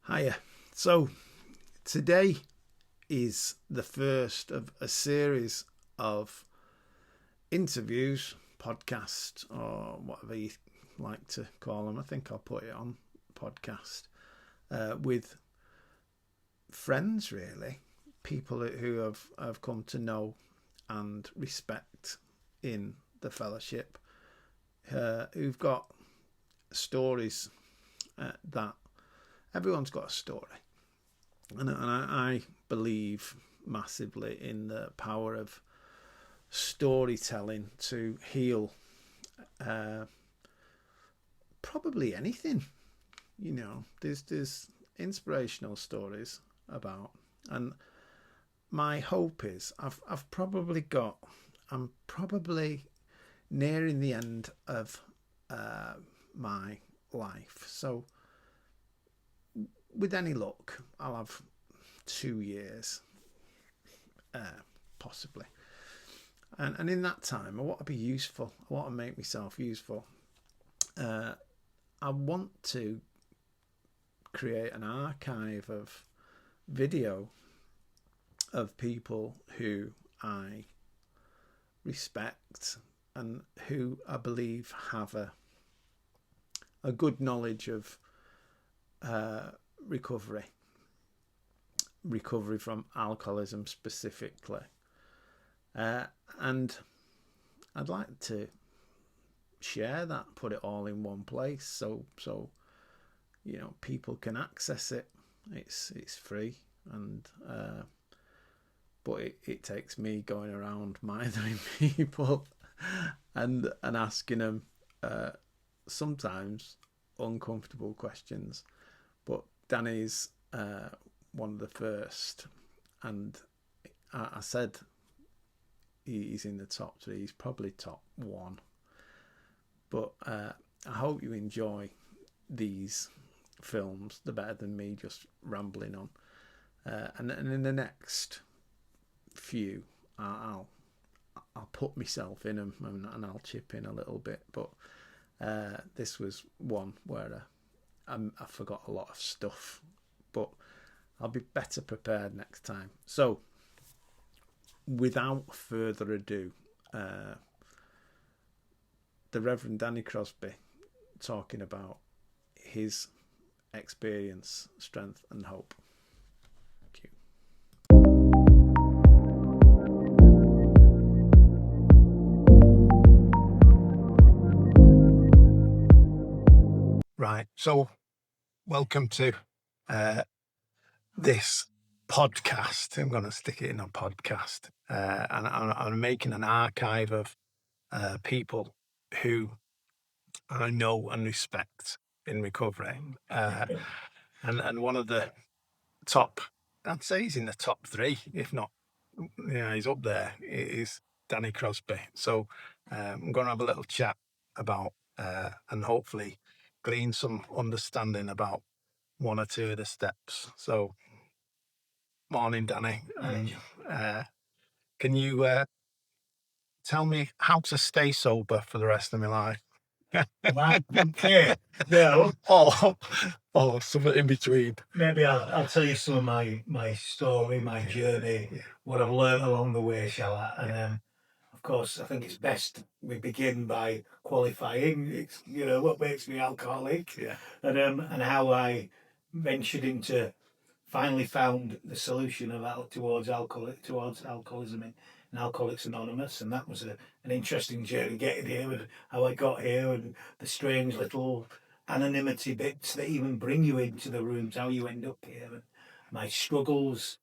Hiya. So today is the first of a series of interviews, podcast, or whatever you like to call them. I think I'll put it on podcast with friends, really, people who have come to know and respect in the fellowship, who've got stories that everyone's got a story. And I believe massively in the power of storytelling to heal probably anything. You know, there's inspirational stories about, and my hope is I'm probably nearing the end of my life. So with any luck, I'll have 2 years, possibly. And in that time, I want to be useful. I want to make myself useful. I want to create an archive of video of people who I respect and who I believe have a good knowledge of recovery from alcoholism specifically, and I'd like to share that, put it all in one place, so you know, people can access it. It's free, and but it takes me going around mithering people and asking them sometimes uncomfortable questions. But Danny's one of the first, and I said he's in the top 3. He's probably top 1. But I hope you enjoy these films. They're better than me just rambling on. And in the next few, I'll put myself in them and I'll chip in a little bit. But this was one where I forgot a lot of stuff, but I'll be better prepared next time. So, without further ado, the Reverend Danny Crosby talking about his experience, strength, and hope. Thank you. Right, so welcome to this podcast. I'm going to stick it in a podcast, and I'm making an archive of people who I know and respect in recovery, and one of the top, I'd say he's in the top 3, if not, yeah, he's up there. It is Danny Crosby. So I'm going to have a little chat about and hopefully glean some understanding about 1 or 2 of the steps. So, morning, Danny. Can you tell me how to stay sober for the rest of my life? Okay. Well, or something in between. maybe I'll tell you some of my story, my journey, what I've learned along the way, shall I? And of course, I think it's best we begin by qualifying. It's what makes me alcoholic, and how I ventured into, finally found the solution of towards alcoholism in Alcoholics Anonymous, and that was an interesting journey getting here, and how I got here, and the strange little anonymity bits that even bring you into the rooms, how you end up here, and my struggles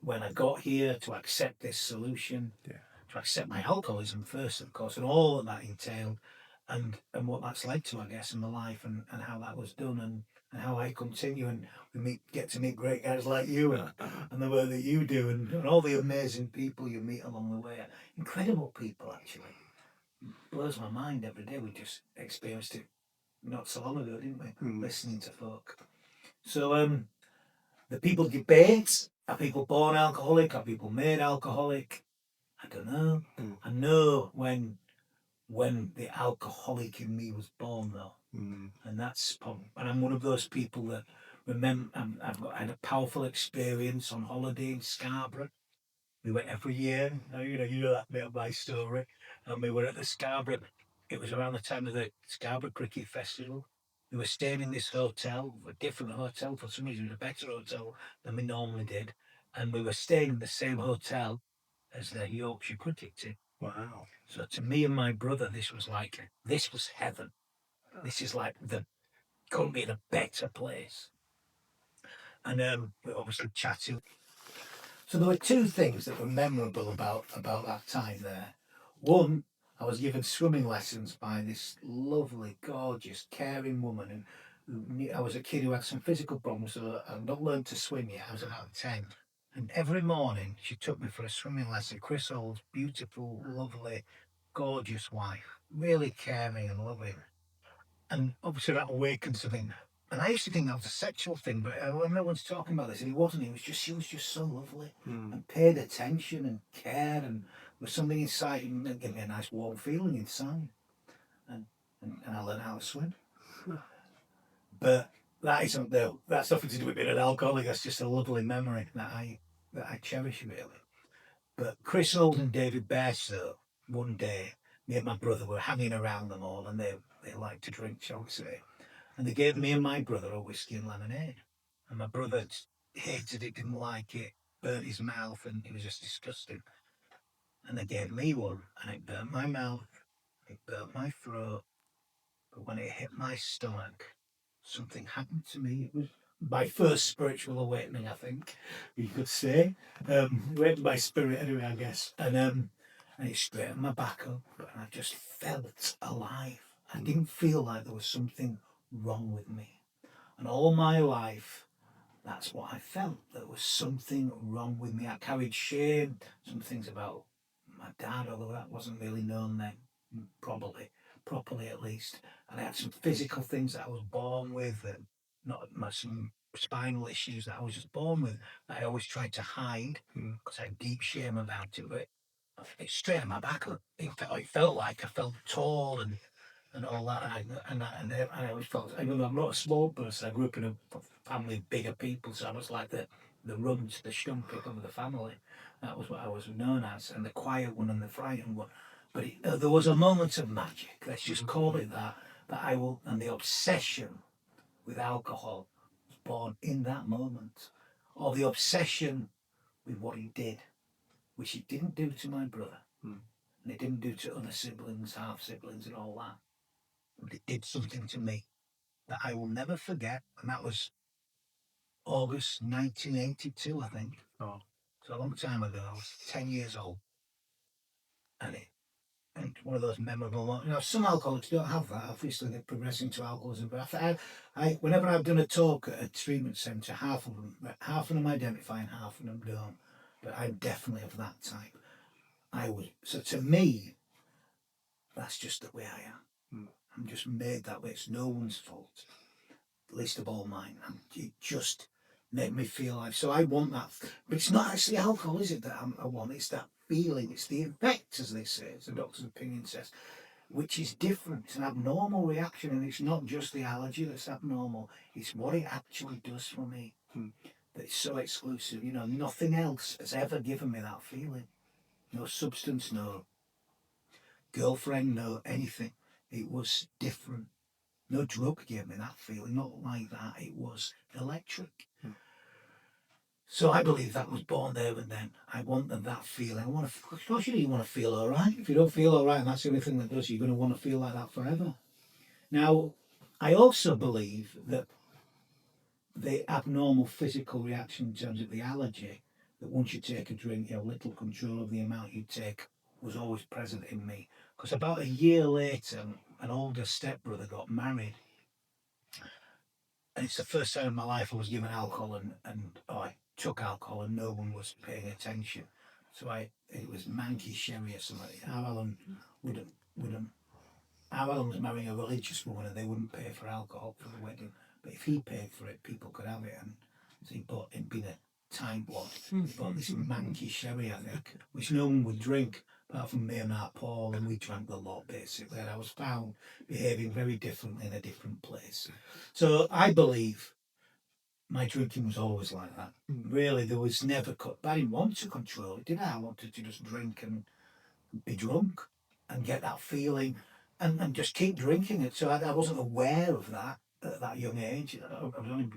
when I got here to accept this solution, to accept my alcoholism first, of course, and all that entailed, and what that's led to, I guess, in my life, and how that was done, and how I continue, and we get to meet great guys like you, and the work that you do, and all the amazing people you meet along the way. Incredible people, actually. Blows my mind every day. We just experienced it not so long ago, didn't we? Listening to folk. So the people debate: are people born alcoholic? Are people made alcoholic? I don't know. I know when the alcoholic in me was born, though. And I'm one of those people that I had a powerful experience on holiday in Scarborough. We went every year. You know that bit of my story. And we were at the Scarborough. It was around the time of the Scarborough Cricket Festival. We were staying in this hotel, a different hotel. For some reason, it was a better hotel than we normally did. And we were staying in the same hotel as the Yorkshire cricket team. Wow. So to me and my brother, this was heaven. This is like couldn't be in a better place. And we obviously chatted. So there were two things that were memorable about that time there. One, I was given swimming lessons by this lovely, gorgeous, caring woman, and I was a kid who had some physical problems, so I'd not learned to swim yet. I was about 10. And every morning she took me for a swimming lesson. Chris Old's beautiful, lovely, gorgeous wife, really caring and loving. And obviously that awakened something. And I used to think that was a sexual thing, but when no one's talking about this, and he wasn't. She was just so lovely and paid attention and cared, and there was something inside and gave me a nice warm feeling inside. And I learned how to swim. But that's nothing to do with being an alcoholic. That's just a lovely memory that I cherish really. But Chris Old and David Bairstow, one day, me and my brother were hanging around them all, and they like to drink, shall we say. And they gave me and my brother a whiskey and lemonade. And my brother hated it, didn't like it, burnt his mouth, and it was just disgusting. And they gave me one, and it burnt my mouth, it burnt my throat. But when it hit my stomach, something happened to me. It was my first spiritual awakening, I think you could say. Awakened my spirit anyway, I guess. And it straightened my back up, and I just felt alive. I didn't feel like there was something wrong with me. And all my life, that's what I felt. There was something wrong with me. I carried shame, some things about my dad, although that wasn't really known then, properly at least. And I had some physical things that I was born with, and some spinal issues that I was just born with, that I always tried to hide because I had deep shame about it. But it straightened my back up. It felt like I felt tall and all that. And I always felt, even though I'm not a small person, I grew up in a family of bigger people, so I was like the runt, the strumpet of the family. That was what I was known as, and the quiet one and the frightened one. But there was a moment of magic, let's just call it that, and the obsession with alcohol was born in that moment. Or the obsession with what he did, which he didn't do to my brother. And he didn't do to other siblings, half siblings, and all that. But it did something to me that I will never forget, and that was August 1982, I think. Oh. So a long time ago. I was 10 years old, and one of those memorable moments. Some alcoholics don't have that. Obviously, they're progressing to alcoholism. But whenever I've done a talk at a treatment centre, half of them identify and half of them don't. But I'm definitely of that type. So to me, that's just the way I am. I'm just made that way. It's no one's fault, least of all mine. It just made me feel like. So I want that, but it's not actually alcohol, is it? That I want. It's that feeling. It's the effect, as they say, as the doctor's opinion says, which is different. It's an abnormal reaction, and it's not just the allergy that's abnormal. It's what it actually does for me. That it's so exclusive. Nothing else has ever given me that feeling. No substance, no girlfriend, no anything. It was different. No drug gave me that feeling, not like that. It was electric. So I believe that was born there and then. I want that feeling. Of course you want to feel all right. If you don't feel all right, and that's the only thing that does, you're going to want to feel like that forever. Now, I also believe that the abnormal physical reaction in terms of the allergy, that once you take a drink, you have little control of the amount you take, was always present in me. Because about a year later, an older stepbrother got married. And it's the first time in my life I was given alcohol and I took alcohol and no one was paying attention. So it was manky sherry or something. Alan was marrying a religious woman and they wouldn't pay for alcohol for the wedding. But if he paid for it, people could have it. And so it'd been a time block. He bought this manky sherry, I think, which no one would drink apart from me and Art Paul, and we drank the lot basically. And I was found behaving very differently in a different place. So I believe my drinking was always like that. Really, there was never. I didn't want to control it, did I? I wanted to just drink and be drunk and get that feeling and just keep drinking it. So I wasn't aware of that at that young age. I was only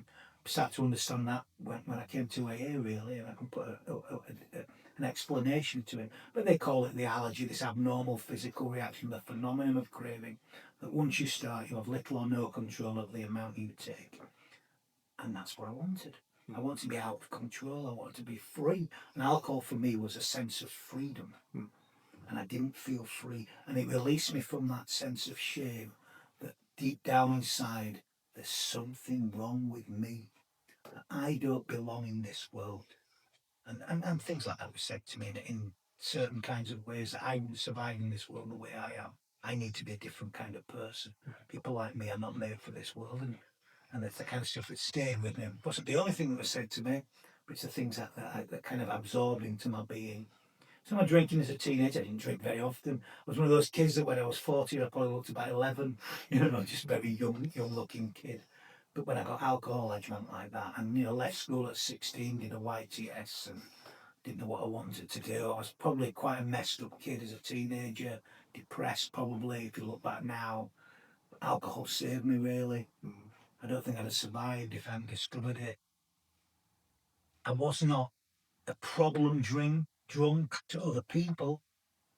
start to understand that when I came to AA, really, and I can put an explanation to it. But they call it the allergy, this abnormal physical reaction, the phenomenon of craving, that once you start, you have little or no control of the amount you take. And that's what I wanted. I wanted to be out of control. I wanted to be free. And alcohol for me was a sense of freedom. And I didn't feel free. And it released me from that sense of shame that deep down inside, there's something wrong with me. I don't belong in this world. And things like that were said to me in certain kinds of ways that I wouldn't survive in this world the way I am. I need to be a different kind of person. People like me are not made for this world. And that's the kind of stuff that stayed with me. It wasn't the only thing that was said to me, but it's the things that kind of absorbed into my being. So my drinking as a teenager, I didn't drink very often. I was one of those kids that when I was 14, I probably looked about 11, just a very young looking kid. But when I got alcohol, I drank like that. And, left school at 16, did a YTS and didn't know what I wanted to do. I was probably quite a messed up kid as a teenager, depressed probably, if you look back now. Alcohol saved me, really. I don't think I'd have survived if I hadn't discovered it. I was not a problem drunk to other people,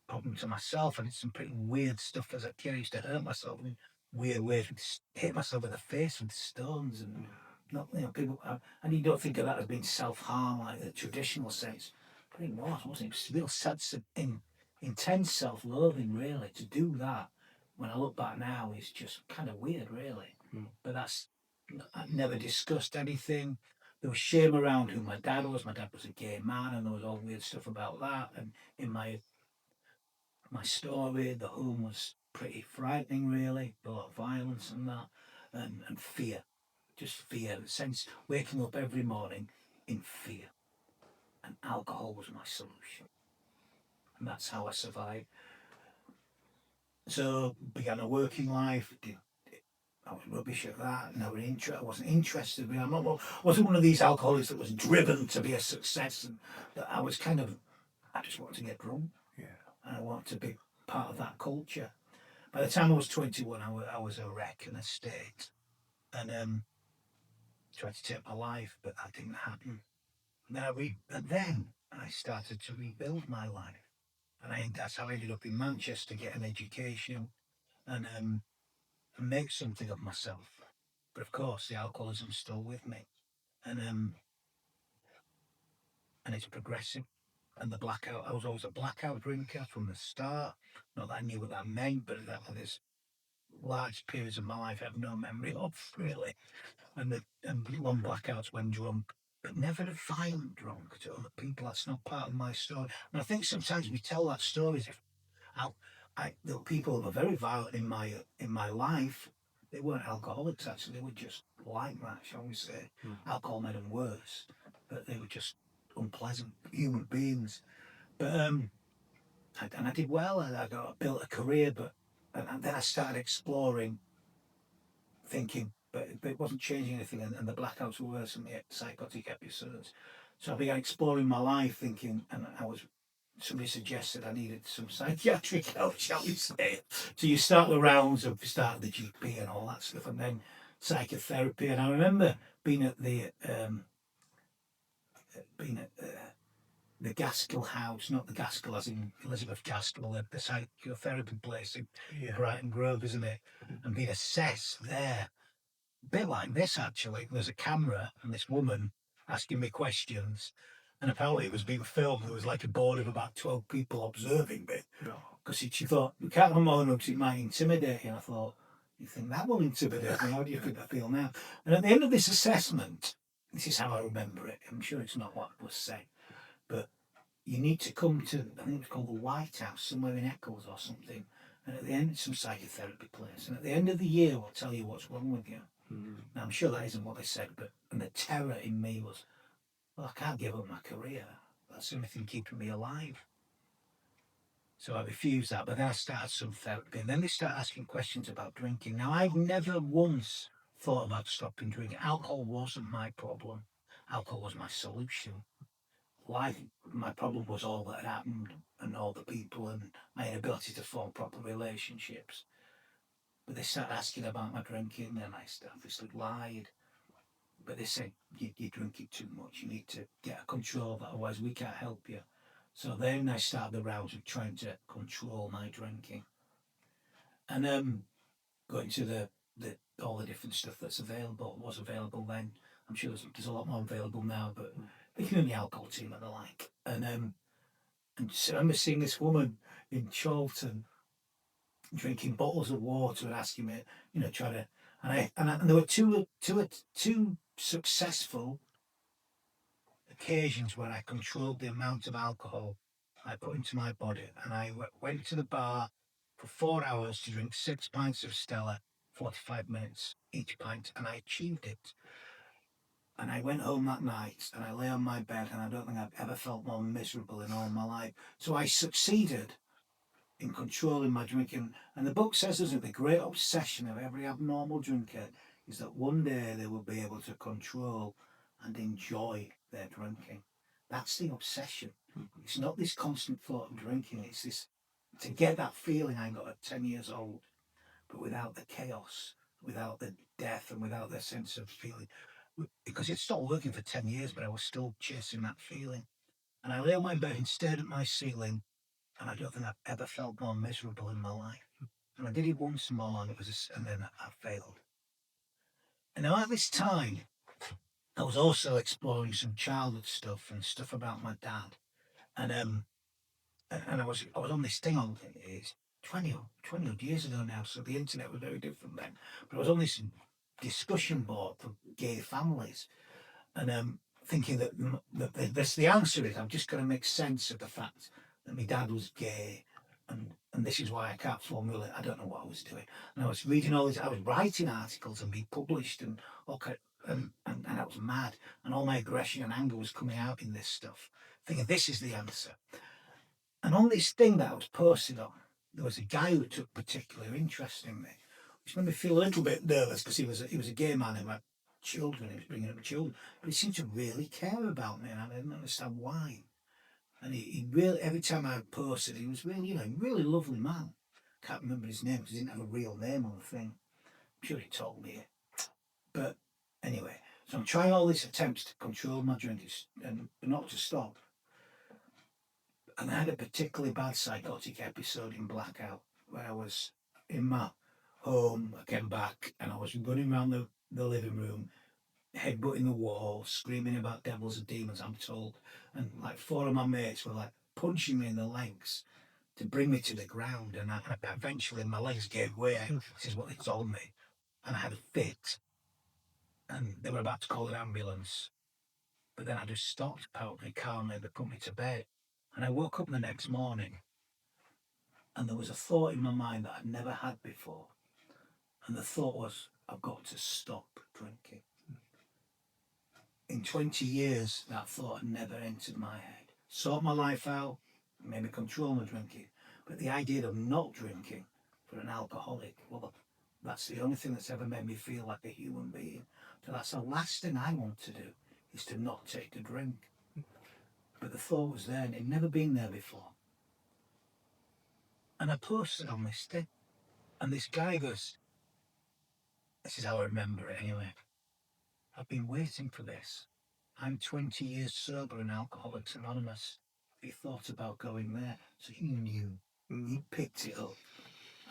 problem to myself. I did some pretty weird stuff as a kid. I used to hurt myself in weird ways. Hit myself in the face with stones and not, people. And you don't think of that as being self-harm like the traditional sense. But it wasn't it? It was real sad, intense self-loathing, really. To do that, when I look back now, is just kind of weird, really. But I never discussed anything. There was shame around who my dad was. My dad was a gay man, and there was all weird stuff about that. And in my story, the home was pretty frightening, really. A lot of violence and that, and fear, just fear. Sense waking up every morning in fear, and alcohol was my solution, and that's how I survived. So began a working life. I was rubbish at that. I wasn't interested. I wasn't one of these alcoholics that was driven to be a success. And that I was I just wanted to get drunk. Yeah. And I wanted to be part of that culture. By the time I was 21, I was a wreck in a state. And tried to take my life, but that didn't happen. And then I started to rebuild my life. And that's how I ended up in Manchester, get an education and make something of myself. But of course, the alcoholism's still with me, and it's progressive. And the blackout, I was always a blackout drinker from the start. Not that I knew what that meant, but that there's large periods of my life I have no memory of, really. And long blackouts when drunk, but never a violent drunk to other people. That's not part of my story. And I think sometimes we tell that story as if there were people that were very violent in my life. They weren't alcoholics, actually. They were just like that, shall we say. Alcohol made them worse, but they were just unpleasant human beings. But I did well. I built a career, and then I started exploring, thinking, but it wasn't changing anything, and the blackouts were worse than the psychotic episodes. So I began exploring my life, thinking, and somebody suggested I needed some psychiatric help, shall we say. So you start the rounds of start the GP and all that stuff, and then psychotherapy. And I remember being at the Gaskell House, not the Gaskell as in Elizabeth Gaskell, the psychotherapy place in Brighton Grove, isn't it? And being assessed there. A bit like this, actually. There's a camera and this woman asking me questions. And apparently it was being filmed. There was like a board of about 12 people observing me. Because she thought, we can't have more because it might intimidate you. And I thought, you think that will intimidate me? How do you think I feel now? And at the end of this assessment, this is how I remember it. I'm sure it's not what was said. But you need to come to, I think it's called the White House, somewhere in Eccles or something. And at the end, it's some psychotherapy place. And at the end of the year, we'll tell you what's wrong with you. Now, I'm sure that isn't what they said, and the terror in me was, well, I can't give up my career. That's the only thing keeping me alive. So I refused that, but then I started some therapy, and then they started asking questions about drinking. Now, I've never once thought about stopping drinking. Alcohol wasn't my problem. Alcohol was my solution. Life, my problem was all that had happened and all the people and my inability to form proper relationships. But they started asking about my drinking and I obviously lied. But they said, you're drinking too much. You need to get a control of it, otherwise we can't help you. So then I started the route of trying to control my drinking. And going to the all the different stuff that's available, was available then. I'm sure there's a lot more available now, but becoming the alcohol team and the like. And so I remember seeing this woman in Charlton drinking bottles of water and asking me, trying to, and there were two successful occasions where I controlled the amount of alcohol I put into my body, and I went to the bar for 4 hours to drink 6 pints of Stella, 45 minutes each pint, and I achieved it. And I went home that night and I lay on my bed, and I don't think I've ever felt more miserable in all my life. So I succeeded in controlling my drinking. And the book says, doesn't it, the great obsession of every abnormal drinker is that one day they will be able to control and enjoy their drinking. That's the obsession. It's not this constant thought of drinking, it's this, to get that feeling I got at 10 years old, but without the chaos, without the death, and without the sense of feeling. Because it stopped working for 10 years, but I was still chasing that feeling. And I lay on my bed and stared at my ceiling, and I don't think I've ever felt more miserable in my life. And I did it once more, and then I failed. And now at this time, I was also exploring some childhood stuff and stuff about my dad. And I was on this thing on it's 20 odd years ago now, so the internet was very different then. But I was on this discussion board for gay families, and thinking that this the answer is I've just got to make sense of the fact that my dad was gay, and this is why I can't formulate. I don't know what I was doing, and I was reading all this. I was writing articles and being published, and okay, and I was mad, and all my aggression and anger was coming out in this stuff, thinking this is the answer. And on this thing that I was posted on, there was a guy who took particular interest in me, which made me feel a little bit nervous because he was a gay man who had children. He was bringing up children, but he seemed to really care about me, and I didn't understand why. And he really, every time I posted, he was really, really lovely man. Can't remember his name because he didn't have a real name on the thing. I'm sure he told me it. But anyway, so I'm trying all these attempts to control my drinking and not to stop. And I had a particularly bad psychotic episode in Blackout where I was in my home. I came back and I was running around the living room, headbutting the wall, screaming about devils and demons, I'm told. And like 4 of my mates were like punching me in the legs to bring me to the ground. And eventually my legs gave way. This is what they told me. And I had a fit. And they were about to call an ambulance. But then I just stopped, pouting calmly, they put me to bed. And I woke up the next morning and there was a thought in my mind that I'd never had before. And the thought was, I've got to stop drinking. In 20 years, that thought had never entered my head. Sort my life out, maybe control my drinking. But the idea of not drinking for an alcoholic, well, that's the only thing that's ever made me feel like a human being. So that's the last thing I want to do, is to not take a drink. But the thought was there and it'd never been there before. And I posted on this thing. And this guy goes, this is how I remember it anyway. I've been waiting for this. I'm 20 years sober in Alcoholics Anonymous. He thought about going there, so he knew. He picked it up.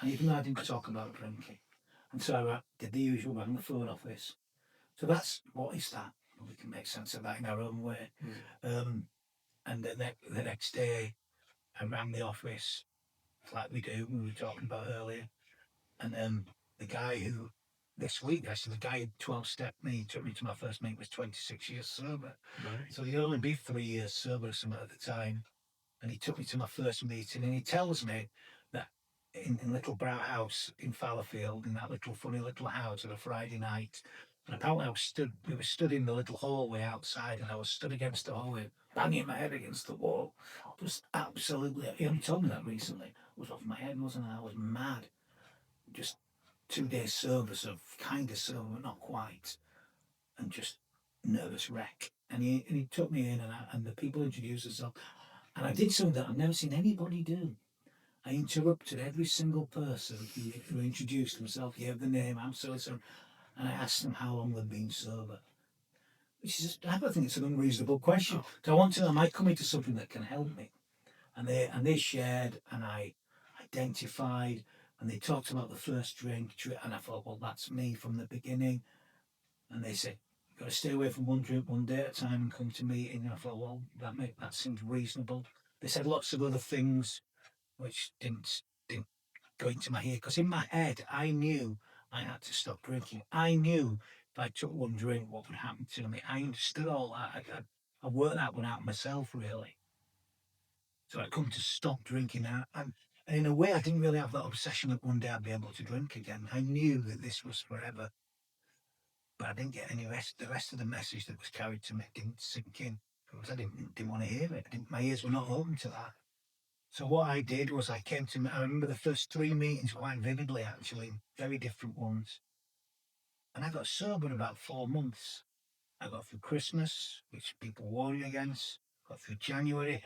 And even though I didn't talk about drinking. And so I did the usual, rang the phone office. So that's, what is that? Well, we can make sense of that in our own way. And the next day, I rang the office, like we do, we were talking about earlier. And the guy who, this week actually, the guy who 12-stepped me, took me to my first meet, was 26 years sober. Right. So he'd only be 3 years sober or something at the time. And he took me to my first meeting and he tells me that in Little Brown House in Fallowfield, in that little funny little house on a Friday night, and apparently we were stood in the little hallway outside, and I was stood against the hallway, banging my head against the wall. Just absolutely, he only told me that recently. I was off my head, wasn't I? I was mad. Just 2 days sober, so kind of sober, but not quite, and just nervous wreck. And he took me in, and the people introduced themselves, and I did something that I've never seen anybody do. I interrupted every single person who introduced himself, gave the name, I'm so and I asked them how long they'd been sober. Which is, I don't think it's an unreasonable question. So I want to know, am I coming to something that can help me? And they shared, and I identified, and they talked about the first drink, and I thought, well, that's me from the beginning. And they said, you've got to stay away from one drink one day at a time and come to meeting. And I thought, well, that seems reasonable. They said lots of other things which didn't go into my head, because in my head I knew I had to stop drinking. I knew if I took one drink, what would happen to me. I understood all that. I worked that one out myself, really. So I come to stop drinking now, and in a way, I didn't really have that obsession that one day I'd be able to drink again. I knew that this was forever, but I didn't get any rest. The rest of the message that was carried to me didn't sink in, because I didn't want to hear it. My ears were not open to that. So what I did was I remember the first 3 meetings quite vividly, actually, very different ones. And I got sober in about 4 months. I got through Christmas, which people warned against. Got through January.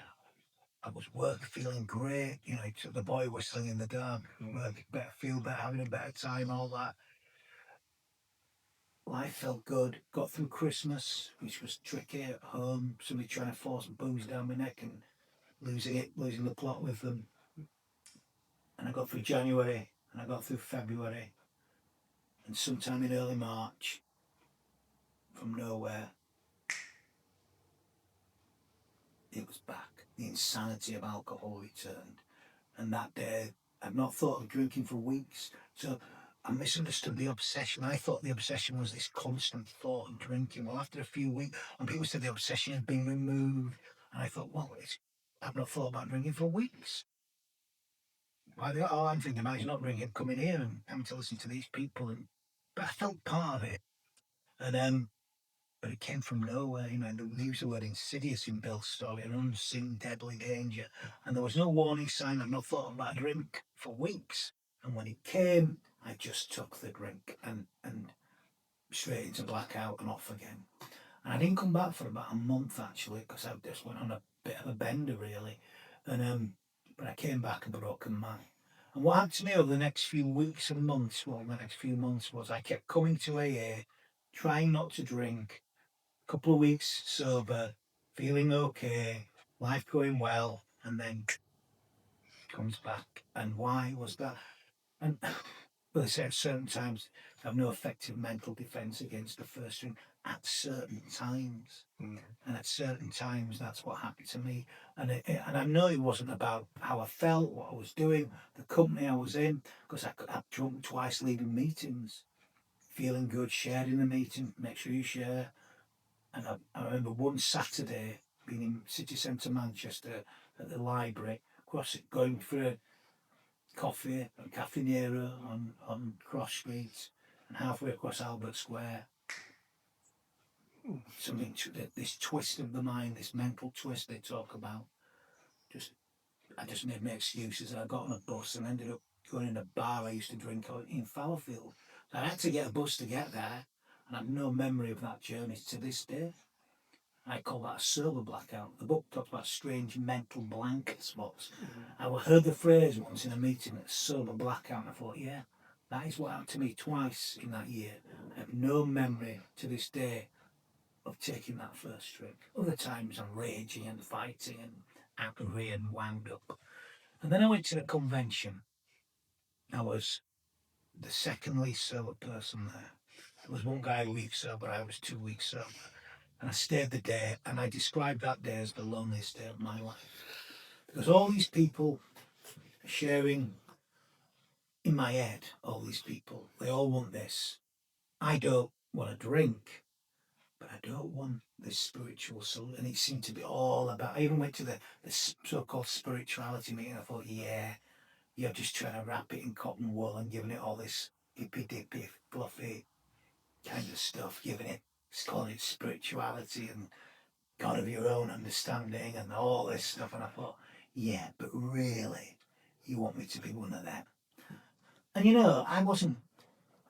I was feeling great. You know, the boy whistling in the dark. Work, better, feel better, having a better time, all that. Life felt good. Got through Christmas, which was tricky at home. Somebody trying to force booze down my neck and losing the plot with them. And I got through January, and I got through February, and sometime in early March, from nowhere, it was back. The insanity of alcohol returned. And that day, I've not thought of drinking for weeks. So I misunderstood the obsession. I thought the obsession was this constant thought of drinking. Well, after a few weeks, and people said the obsession had been removed, and I thought, well, I've not thought about drinking for weeks. I'm thinking about is not drinking, coming here and having to listen to these people. But I felt part of it. And but it came from nowhere, you know, and they use the word insidious in Bill's story, an unseen deadly danger. And there was no warning sign. I've not thought about a drink for weeks. And when it came, I just took the drink and straight into blackout and off again. And I didn't come back for about a month, actually, because I just went on a bit of a bender, really. And but I came back a broken man. And what happened to me over the next few weeks and months, well, the next few months was I kept coming to AA, trying not to drink, couple of weeks sober, feeling okay, life going well, and then comes back. And why was that? And they say at certain times I have no effective mental defence against the first drink at certain times. And at certain times, that's what happened to me. And I know it wasn't about how I felt, what I was doing, the company I was in, because I drunk twice leaving meetings, feeling good, sharing the meeting, make sure you share. And I remember one Saturday being in city centre Manchester at the library, going for a coffee at Cafe Nero on Cross Street, and halfway across Albert Square. This twist of the mind, this mental twist they talk about. I just made my excuses. I got on a bus and ended up going in a bar I used to drink in Fallowfield. So I had to get a bus to get there, and I have no memory of that journey to this day. I call that a sober blackout. The book talks about strange mental blank spots. I heard the phrase once in a meeting, a sober blackout, and I thought, yeah, that is what happened to me twice in that year. I have no memory to this day of taking that first drink. Other times I'm raging and fighting and angry and wound up. And then I went to the convention. I was the second least sober person there. There was one guy a week sober, I was 2 weeks sober. And I stayed the day, and I described that day as the loneliest day of my life. Because all these people are sharing in my head, all these people, they all want this. I don't want to drink, but I don't want this spiritual soul. And it seemed to be all about, I even went to the so-called spirituality meeting. I thought, yeah, you're just trying to wrap it in cotton wool and giving it all this hippy-dippy, fluffy kind of stuff, calling it spirituality and God of your own understanding and all this stuff. And I thought, yeah, but really, you want me to be one of them? And you know, I wasn't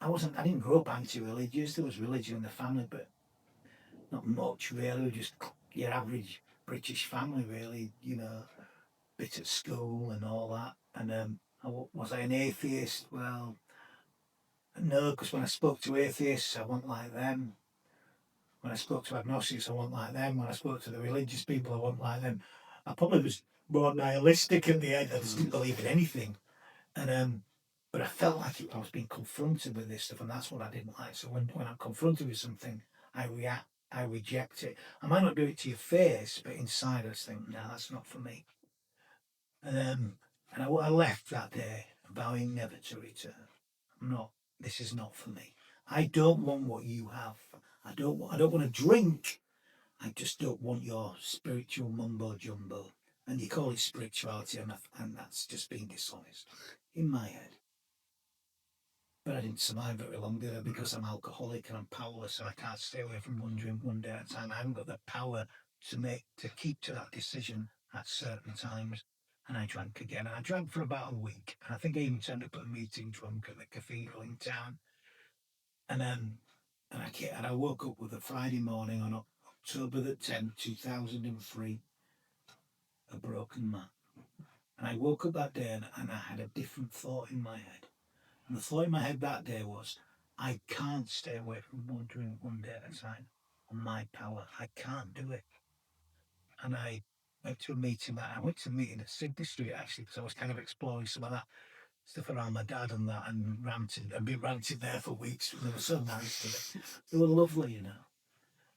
I didn't grow up anti-religious. There was religion in the family, but not much really. Just your average British family, really. You know, bit at school and all that. And was I an atheist? Well, no, because when I spoke to atheists, I wasn't like them. When I spoke to agnostics, I wasn't like them. When I spoke to the religious people, I wasn't like them. I probably was more nihilistic in the end. I just didn't believe in anything. And but I felt like I was being confronted with this stuff, and that's what I didn't like. So when I'm confronted with something, I react, I reject it. I might not do it to your face, but inside I just think, no, that's not for me. And I left that day vowing never to return. I'm not. This is not for me. I don't want what you have. I don't want to drink. I just don't want your spiritual mumbo jumbo. And you call it spirituality, and that's just being dishonest in my head. But I didn't survive very long, did I? Because I'm alcoholic and I'm powerless, and I can't stay away from one drink one day at a time. I haven't got the power to keep to that decision at certain times. And I drank again. And I drank for about a week. And I think I even turned up at a meeting drunk at the cathedral in town. And I woke up with a Friday morning on October the 10th, 2003, a broken man. And I woke up that day and I had a different thought in my head. And the thought in my head that day was, I can't stay away from one drink one day at a time on my power. I can't do it. And I went to a meeting at Sydney Street actually, because I was kind of exploring some of that stuff around my dad and that, and ranted. I'd been ranting there for weeks. They were so nice to me. They were lovely, you know.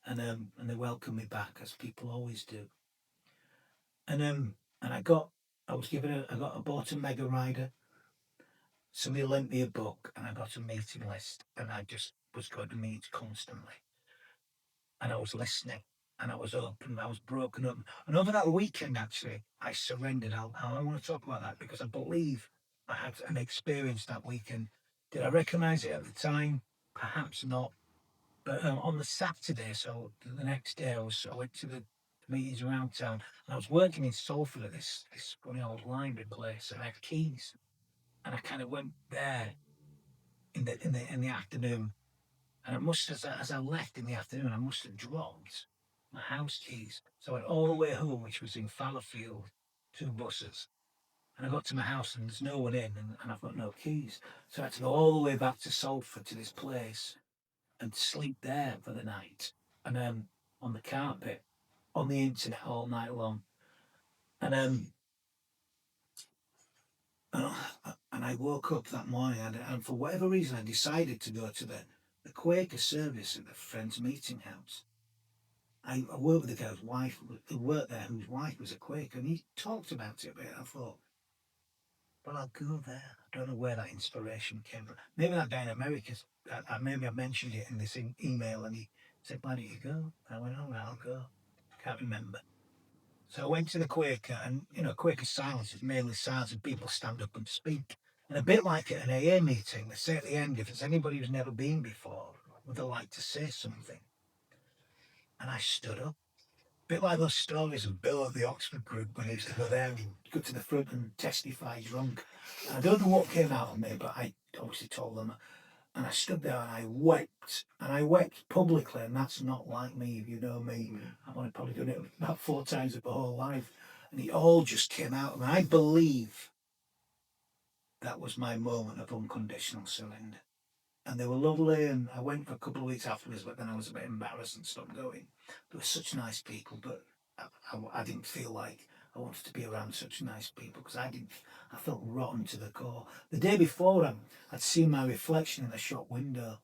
And they welcomed me back, as people always do. And I bought a mega rider. Somebody lent me a book, and I got a meeting list, and I just was going to meet constantly. And I was listening, and I was open, I was broken up. And over that weekend, actually, I surrendered. I want to talk about that because I believe I had an experience that weekend. Did I recognize it at the time? Perhaps not. But on the Saturday, so the next day, I went to the meetings around town, and I was working in Salford at this funny old library place, and I had keys, and I kind of went there in the afternoon, and I must as I left in the afternoon, I must have dropped my house keys. So I went all the way home, which was in Fallowfield, 2 buses. And I got to my house and there's no one in, and I've got no keys. So I had to go all the way back to Salford to this place and sleep there for the night. And on the carpet, on the internet all night long. And and I woke up that morning, and for whatever reason, I decided to go to the Quaker service at the Friends Meeting House. I worked with the guy's wife who worked there, whose wife was a Quaker, and he talked about it a bit. I thought, well, I'll go there. I don't know where that inspiration came from. Maybe that guy in America, maybe I mentioned it in this email, and he said, why don't you go? I went, all right, I'll go. Can't remember. So I went to the Quaker, and Quaker silence is mainly silence, and people stand up and speak. And a bit like at an AA meeting, they say at the end, if there's anybody who's never been before, would they like to say something? And I stood up. A bit like those stories of Bill at the Oxford group when he used to go there and go to the front and testify drunk. And I don't know what came out of me, but I obviously told them. And I stood there and I wept. And I wept publicly, and that's not like me, if you know me. I've only probably done it about 4 times in my whole life. And it all just came out of me. I believe that was my moment of unconditional surrender. And they were lovely, and I went for a couple of weeks afterwards, but then I was a bit embarrassed and stopped going. They were such nice people, but I didn't feel like I wanted to be around such nice people because I felt rotten to the core. The day before, I'd seen my reflection in the shop window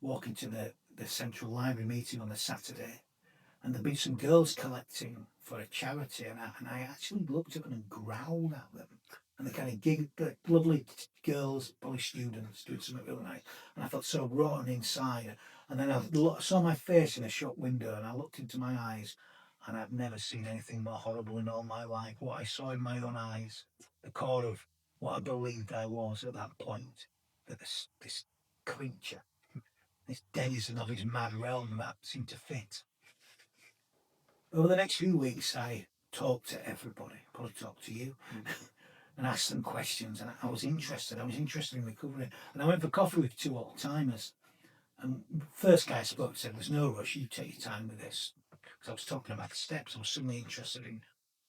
walking to the Central Library meeting on the Saturday, and there'd been some girls collecting for a charity, and I actually looked at them and growled at them. And the kind of the lovely girls, probably students, doing something really nice. And I felt so rotten inside. And then I saw my face in a shop window, and I looked into my eyes, and I've never seen anything more horrible in all my life. What I saw in my own eyes, the core of what I believed I was at that point, that this creature, this denizen of his mad realm that seemed to fit. Over the next few weeks, I talked to everybody, probably talked to you. and asked them questions. And I was interested. I was interested in recovery. And I went for coffee with 2 old-timers. And first guy I spoke to said, "There's no rush. You take your time with this." Because I was talking about the steps. I was suddenly interested in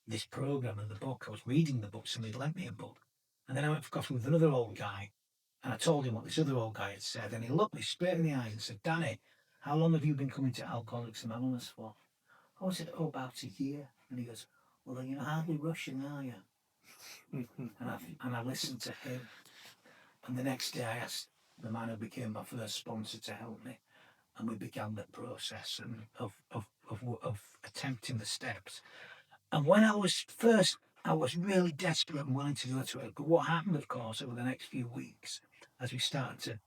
this program and the book. I was reading the book. Somebody lent me a book. And then I went for coffee with another old guy. And I told him what this other old guy had said. And he looked me straight in the eyes and said, "Danny, how long have you been coming to Alcoholics Anonymous for?" I said, "Oh, about a year." And he goes, "Well, then you're hardly rushing, are you?" And I listened to him. And the next day I asked the man who became my first sponsor to help me. And we began the process of attempting the steps. And when I was really desperate and willing to go to it. But what happened, of course, over the next few weeks, as we started to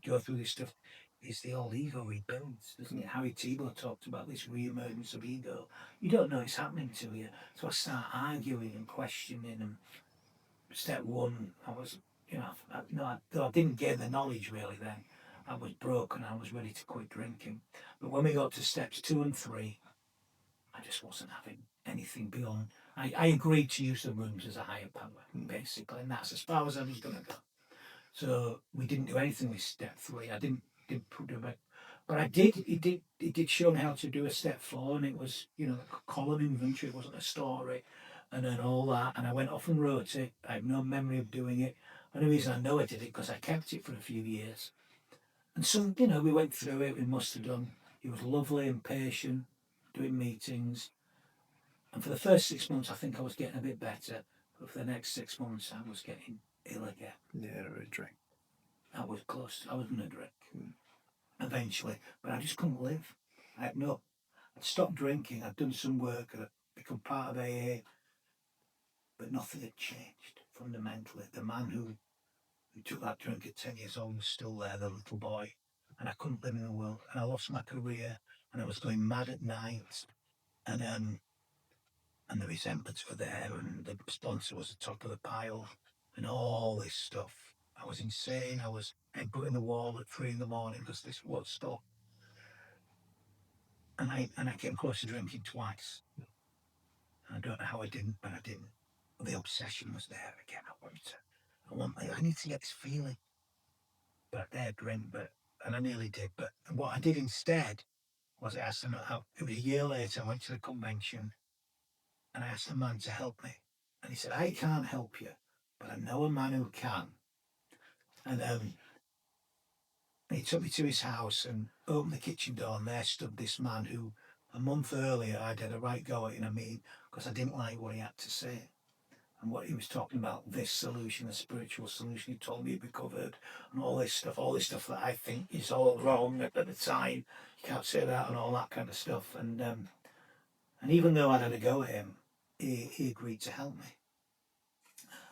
go through this stuff, is the old ego rebuilds, doesn't it? Harry Tebow talked about this re-emergence of ego. You don't know it's happening to you. So I start arguing and questioning. And step one, I was, though I didn't gain the knowledge really then, I was broken. I was ready to quit drinking. But when we got to steps 2 and 3, I just wasn't having anything beyond. I agreed to use the rooms as a higher power, basically, and that's as far as I was going to go. So we didn't do anything with step 3. I didn't put it, but I did. It did show me how to do a step 4, and it was a column inventory. It wasn't a story, and then all that. And I went off and wrote it. I have no memory of doing it. And the reason I know I did it because I kept it for a few years. And so we went through it. We must have done. He was lovely and patient, doing meetings. And for the first 6 months, I think I was getting a bit better. But for the next 6 months, I was getting ill again. Yeah, a drink. I was close. I was going to drink eventually, but I just couldn't live. I'd stopped drinking. I'd done some work. I'd become part of AA, but nothing had changed fundamentally. The man who took that drink at 10 years old was still there, the little boy, and I couldn't live in the world. And I lost my career, and I was going mad at night, and the resentments were there, and the sponsor was the top of the pile, and all this stuff. I was insane. I was headbutting the wall at 3 a.m. because this was stop. And I came close to drinking twice. I don't know how I didn't, but I didn't. The obsession was there again. I need to get this feeling. But I dared drink, and I nearly did. But what I did instead was I asked them out. It was a year later. I went to the convention, and I asked the man to help me. And he said, "I can't help you, but I know a man who can." And he took me to his house and opened the kitchen door, and there stood this man who, a month earlier, I'd had a right go at in a meeting because I didn't like what he had to say. And what he was talking about, this solution, a spiritual solution, he told me he'd recovered, and all this stuff that I think is all wrong at the time. You can't say that and all that kind of stuff. And even though I'd had a go at him, he agreed to help me.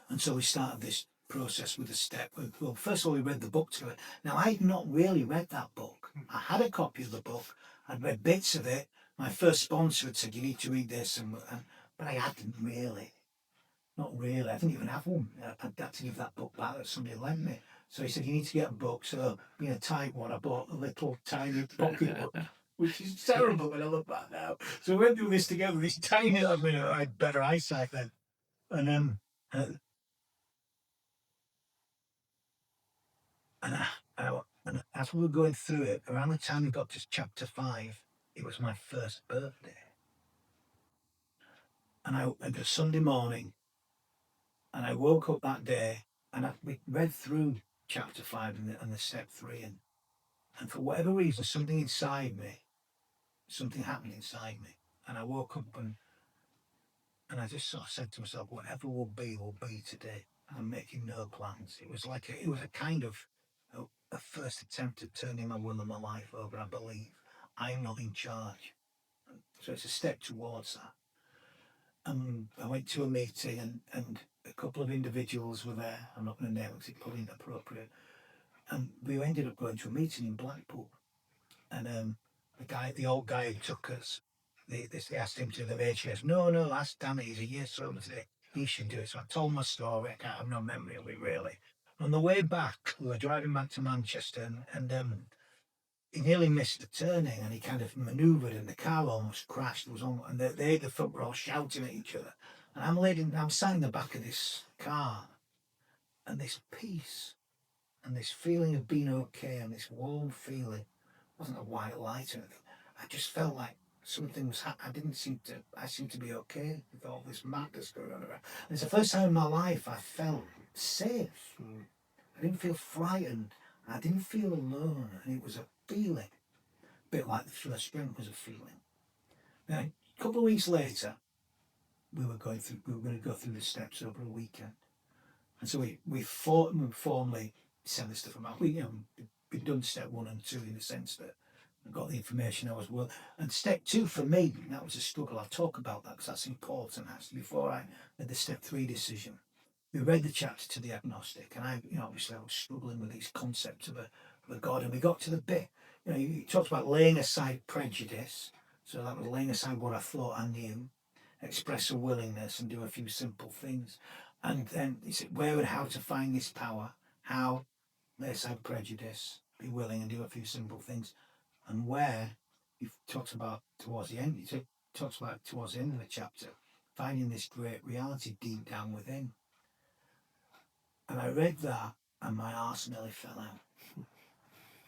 And so we started this process with a step. Well, first of all, we read the book to it. Now, I'd not really read that book. I had a copy of the book. I'd read bits of it. My first sponsor had said, "You need to read this," but I hadn't really. Not really. I didn't even have one. I'd had to give that book back that somebody lent me. So he said, "You need to get a book." So being a tight one, I bought a little tiny pocket book, which is terrible when I look back now. So we went through this together, this tiny, I had better eyesight then. And and as we were going through it, around the time we got to chapter 5, it was my first birthday. And it was Sunday morning, and I woke up that day, and we read through chapter 5 and the step 3, and for whatever reason, something happened inside me, and I woke up and I just sort of said to myself, whatever will be today. I'm making no plans. It was a kind of a first attempt at turning my will and my life over. I believe I'm not in charge. So it's a step towards that. I went to a meeting and a couple of individuals were there. I'm not going to name it because it's probably inappropriate. And we ended up going to a meeting in Blackpool. And the old guy who took us, they asked him to the HS. No, ask Danny, he's a year sober today. He should do it. So I told my story. I have no memory of it really. On the way back, we were driving back to Manchester, and he nearly missed the turning, and he kind of manoeuvred, and the car almost crashed. It was on, and the front were all shouting at each other. And I'm sat in the back of this car, and this peace and this feeling of being okay and this warm feeling, wasn't a white light or anything. I just felt like something was I seemed to be okay with all this madness going on around. And it's the first time in my life I felt safe. I didn't feel frightened. I didn't feel alone. And it was a feeling, a bit like the first strength was a feeling. Now, a couple of weeks later, we were going to go through the steps over a weekend. And so we formally sent this stuff out. We'd done step 1 and 2 in the sense that I got the information I was worth. And step 2 for me, that was a struggle. I'll talk about that because that's important. Actually, before I made the step 3 decision, we read the chapter to the agnostic, and obviously I was struggling with these concepts of a God, and we got to the bit. He talked about laying aside prejudice. So that was laying aside what I thought I knew, express a willingness, and do a few simple things. And then he said, where and how to find this power, how, lay aside prejudice, be willing and do a few simple things. And where, he talks about towards the end, towards the end of the chapter, finding this great reality deep down within. And I read that and my arse nearly fell out.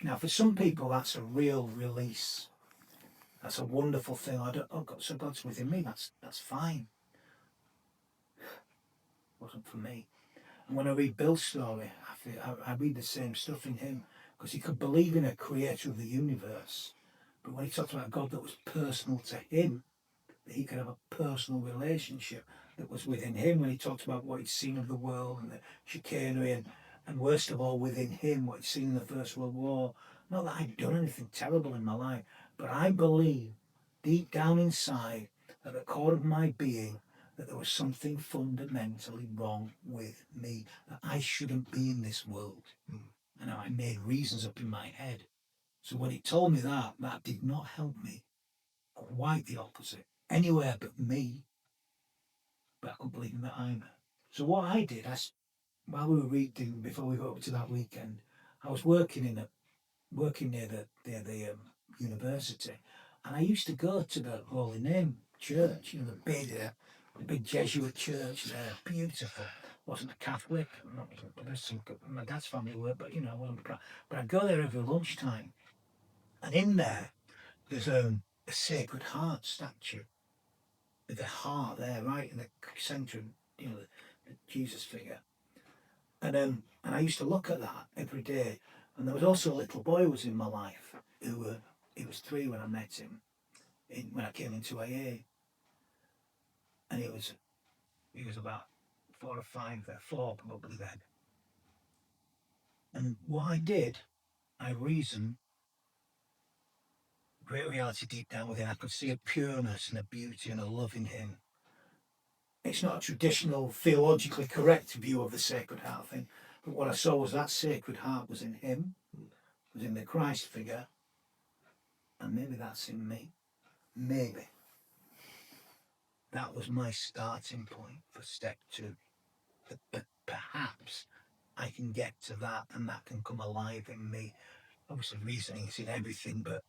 Now, for some people, that's a real release. That's a wonderful thing. So God's within me, that's fine. Wasn't for me. And when I read Bill's story, I read the same stuff in him, because he could believe in a creator of the universe, but when he talked about God that was personal to him, that he could have a personal relationship that was within him, when he talked about what he'd seen of the world and the chicanery, and worst of all within him, what he'd seen in the First World War. Not that I'd done anything terrible in my life, but I believe deep down inside, at the core of my being, that there was something fundamentally wrong with me, that I shouldn't be in this world. And I made reasons up in my head. So when he told me that did not help me. Quite the opposite. Anywhere but me. But I couldn't believe in that either. So what I did, while we were reading, before we got up to that weekend, I was working near the university, and I used to go to the Holy Name Church, the big Jesuit church there, beautiful. Wasn't a Catholic, my dad's family were, but I wasn't proud. But I'd go there every lunchtime, and in there's a Sacred Heart statue with the heart there, right in the centre of the Jesus figure. And I used to look at that every day. And there was also a little boy who was in my life he was 3 when I met him, when I came into AA. And he was about 4 or 5 there, 4 probably then. And what I did, I reasoned, great reality deep down within. I could see a pureness and a beauty and a love in him. It's not a traditional, theologically correct view of the Sacred Heart thing, but what I saw was that Sacred Heart was in him, was in the Christ figure, and maybe that's in me. Maybe. That was my starting point for step 2. But perhaps I can get to that and that can come alive in me. Obviously reasoning is in everything, but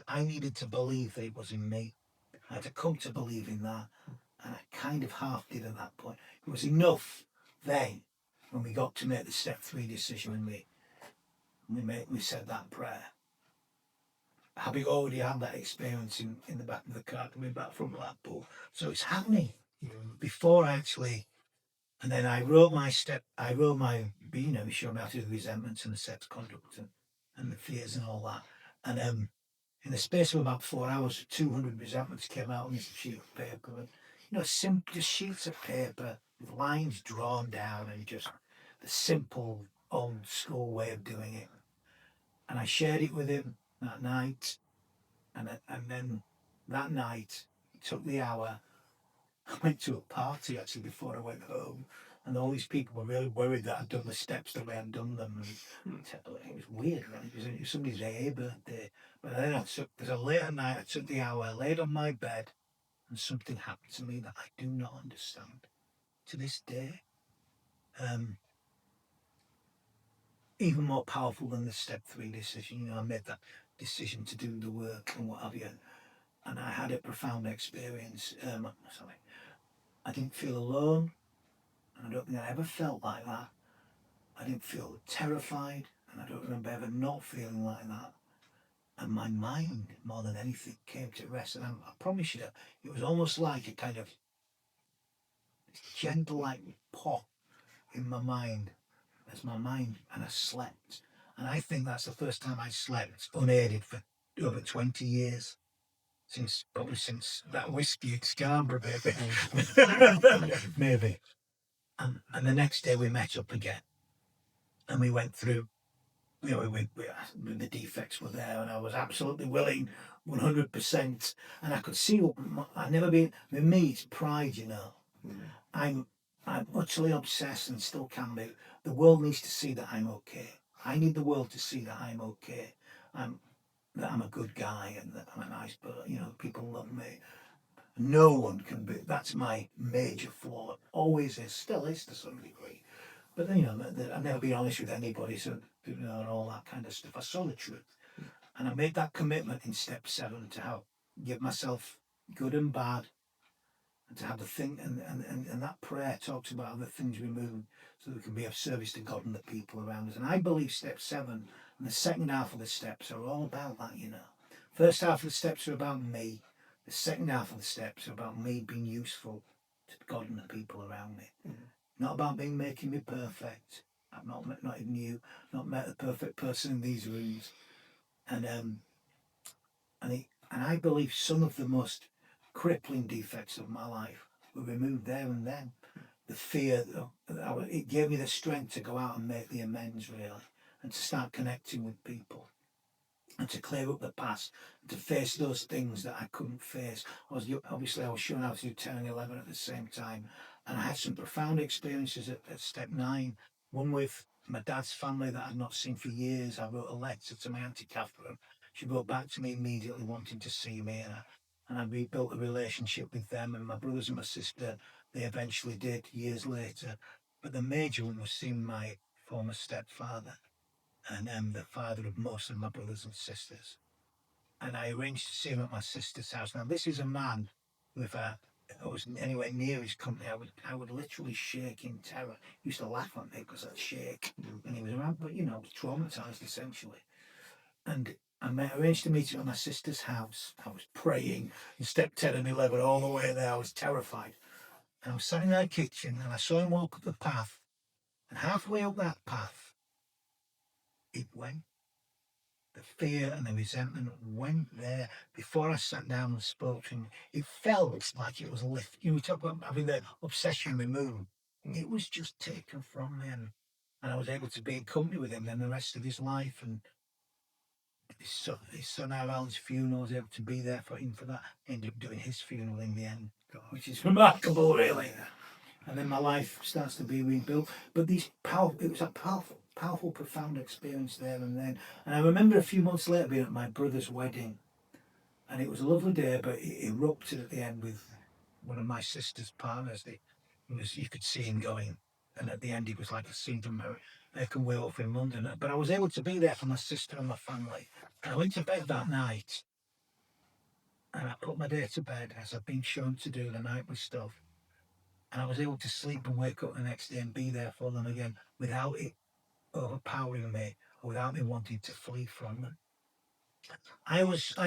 I needed to believe that it was in me. I had to come to believe in that, and I kind of half did at that point. It was enough then, when we got to make the step 3 decision, and we said that prayer. Having already had that experience in the back of the car coming back from Blackpool. So it's happening before I actually. And then I wrote my, he showed me how to do the resentments and the sex conduct and the fears and all that. And in the space of about 4 hours, 200 resentments came out on this sheet of paper. And, just sheets of paper with lines drawn down, and just the simple old school way of doing it. And I shared it with him that night. And then that night, it took the hour. I went to a party actually before I went home, and all these people were really worried that I'd done the steps the way I'd done them. And it was weird, man. It was somebody's AA birthday. But then there's a later night, I took the hour, I laid on my bed, and something happened to me that I do not understand to this day. Even more powerful than the step 3 decision. I made that decision to do the work and what have you. And I had a profound experience. I didn't feel alone, and I don't think I ever felt like that. I didn't feel terrified, and I don't remember ever not feeling like that. And my mind, more than anything, came to rest. And I promise you that it was almost like a kind of gentle, like pop in my mind as my mind, and I slept. And I think that's the first time I slept unaided for over 20 years. Probably since that whiskey at Scarborough, maybe. Maybe. And the next day we met up again, and we went through, the defects were there, and I was absolutely willing, 100%. And I could see I've never been, with me, it's pride, I'm utterly obsessed and still can be. The world needs to see that I'm okay. I need the world to see that I'm okay. That I'm a good guy and that I'm a nice person. People love me. No one can be. That's my major flaw. Always is, still is to some degree. But I've never been honest with anybody, so and all that kind of stuff. I saw the truth, and I made that commitment in step 7 to help give myself good and bad, and to have the thing, and that prayer talks about the things removed so that we can be of service to God and the people around us. And I believe step 7 and the second half of the steps are all about that. First half of the steps are about me. The second half of the steps are about me being useful to God and the people around me. Not about making me perfect. I've not even you, not met the perfect person in these rooms. And I believe some of the most crippling defects of my life were removed there and then. The fear, it gave me the strength to go out and make the amends, really, and to start connecting with people, and to clear up the past, and to face those things that I couldn't face. I was shown how to do 10 and 11 at the same time, and I had some profound experiences at step 9. One with my dad's family that I'd not seen for years. I wrote a letter to my Auntie Catherine. She wrote back to me immediately wanting to see me, and I rebuilt a relationship with them, and my brothers and my sister, they eventually did years later. But the major one was seeing my former stepfather, and the father of most of my brothers and sisters. And I arranged to see him at my sister's house. Now, this is a man who, if I was anywhere near his company, I would literally shake in terror. He used to laugh at me because I'd shake. And he was around, but I was traumatized essentially. And I arranged to meet him at my sister's house. I was praying in step 10 and 11 all the way there. I was terrified. And I was sat in our kitchen and I saw him walk up the path. And halfway up that path, it went. The fear and the resentment went there before I sat down and spoke to him. It felt like it was lifted. We talk about having the obsession removed. It was just taken from me, and I was able to be in company with him then the rest of his life. And his son Alan's funeral, I was able to be there for him for that. Ended up doing his funeral in the end, which is remarkable, really. And then my life starts to be rebuilt. But it was a powerful, profound experience there and then. And I remember a few months later being at my brother's wedding, and it was a lovely day, but it erupted at the end with one of my sister's partners. You could see him going, and at the end it was like a scene from American Werewolf in London. But I was able to be there for my sister and my family. And I went to bed that night, and I put my day to bed as I've been shown to do the nightly stuff. And I was able to sleep and wake up the next day and be there for them again without it overpowering me, or without me wanting to flee from them. I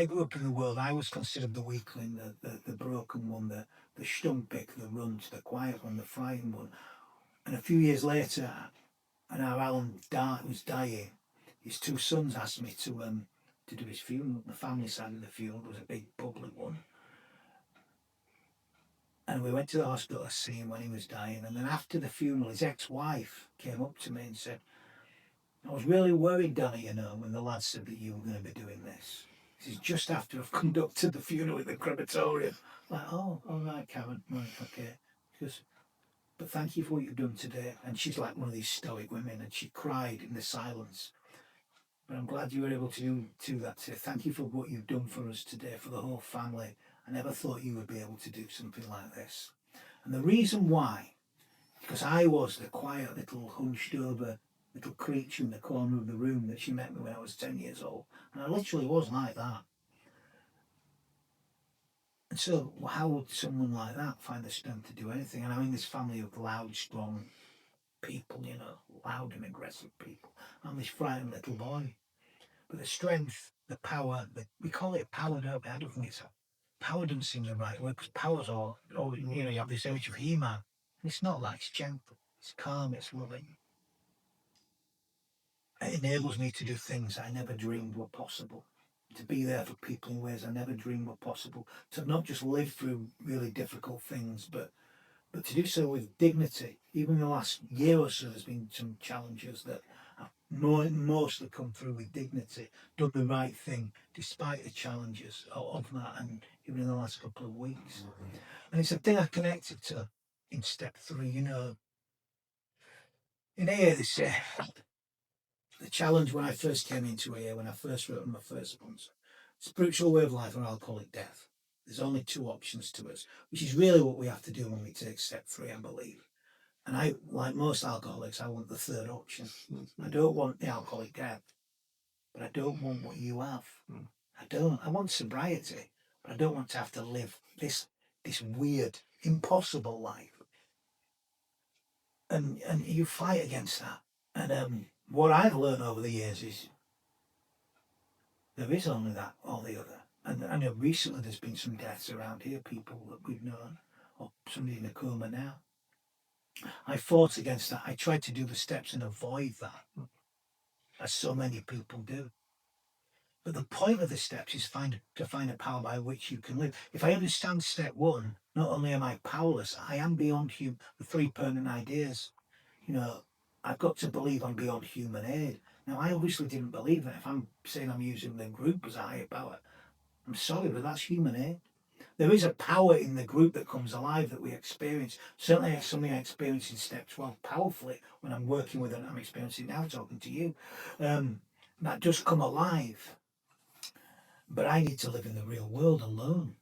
grew up in the world. I was considered the weakling, the broken one, the stumpik, the runt, the quiet one, the frightened one. And a few years later, and our Alan was dying, his 2 sons asked me to do his funeral. The family side of the funeral was a big public one. And we went to the hospital to see him when he was dying. And then after the funeral, his ex-wife came up to me and said, "I was really worried, Danny, when the lads said that you were going to be doing this. This is just after I've conducted the funeral in the crematorium." Like, "Oh, all right, Karen, right, okay." She goes, "But thank you for what you've done today." And she's like one of these stoic women, and she cried in the silence. "But I'm glad you were able to do that today. Thank you for what you've done for us today, for the whole family. I never thought you would be able to do something like this." And the reason why, because I was the quiet little hunched over little creature in the corner of the room that she met me when I was 10 years old. And I literally was like that. And so how would someone like that find the strength to do anything? And I'm in this family of loud, strong people, loud and aggressive people. I'm this frightened little boy. But the strength, the power, we call it power, don't we? I don't think it's power doesn't seem the right word, because power's all, you have this image of He-Man. And it's not like, it's gentle, it's calm, it's loving. It enables me to do things I never dreamed were possible. To be there for people in ways I never dreamed were possible. To not just live through really difficult things, but to do so with dignity. Even in the last year or so, there's been some challenges that have mostly come through with dignity, done the right thing despite the challenges of that, and even in the last couple of weeks. And it's a thing I connected to in step 3. In AA, they say the challenge when I first came into AA, when I first wrote on my first sponsor, spiritual way of life or alcoholic death. There's only 2 options to us, which is really what we have to do when we take step 3, I believe. And I, like most alcoholics, I want the 3rd option. I don't want the alcoholic death, but I don't want what you have. I want sobriety, but I don't want to have to live this weird, impossible life. And you fight against that. And what I've learned over the years is there is only that or the other. And I know recently there's been some deaths around here, people that we've known, or somebody in a coma now. I fought against that. I tried to do the steps and avoid that, as so many people do. But the point of the steps is to find a power by which you can live. If I understand step 1, not only am I powerless, I am beyond the 3 permanent ideas. I've got to believe I'm beyond human aid. Now, I obviously didn't believe that. If I'm saying I'm using the group as a higher power, I'm sorry, but that's human aid. There is a power in the group that comes alive that we experience. Certainly, it's something I experience in step 12 powerfully when I'm working with it. I'm experiencing now talking to you. That does come alive. But I need to live in the real world alone.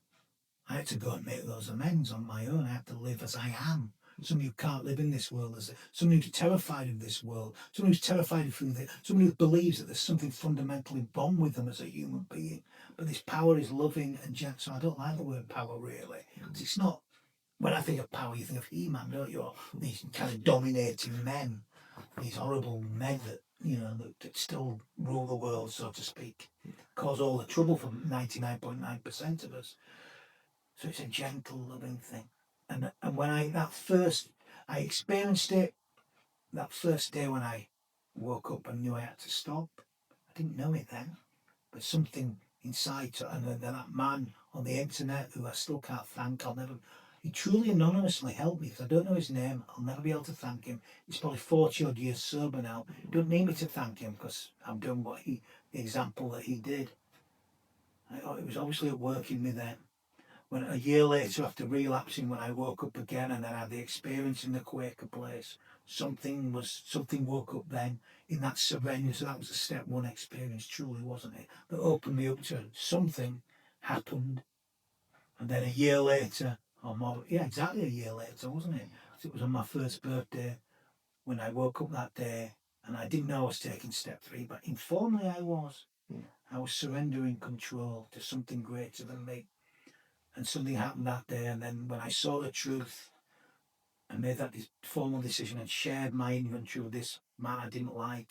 I had to go and make those amends on my own. I have to live as I am. Somebody who can't live in this world, somebody who's terrified of this world, somebody who's terrified of food, somebody who believes that there's something fundamentally wrong with them as a human being. But this power is loving and gentle. So I don't like the word power really. Because it's not, when I think of power, you think of He-Man, don't you? Or these kind of dominating men, these horrible men that, that still rule the world, so to speak, cause all the trouble for 99.9% of us. So it's a gentle, loving thing. And when I experienced it, that first day when I woke up and knew I had to stop. I didn't know it then, but something inside, and then that man on the internet who I still can't thank, he truly anonymously helped me, because I don't know his name, I'll never be able to thank him. He's probably 40 odd years sober now. He doesn't need me to thank him because I've done the example that he did. It was obviously at work in me then. When a year later, after relapsing, when I woke up again and then I had the experience in the Quaker place, something woke up then in that surrender. So that was a step 1 experience, truly, wasn't it? That opened me up to something happened. And then a year later, or more, yeah, exactly a year later, wasn't it? So it was on my first birthday when I woke up that day, and I didn't know I was taking step 3, but informally I was. I was surrendering control to something greater than me. And something happened that day, and then when I saw the truth and made that formal decision and shared my inventory with this man I didn't bloody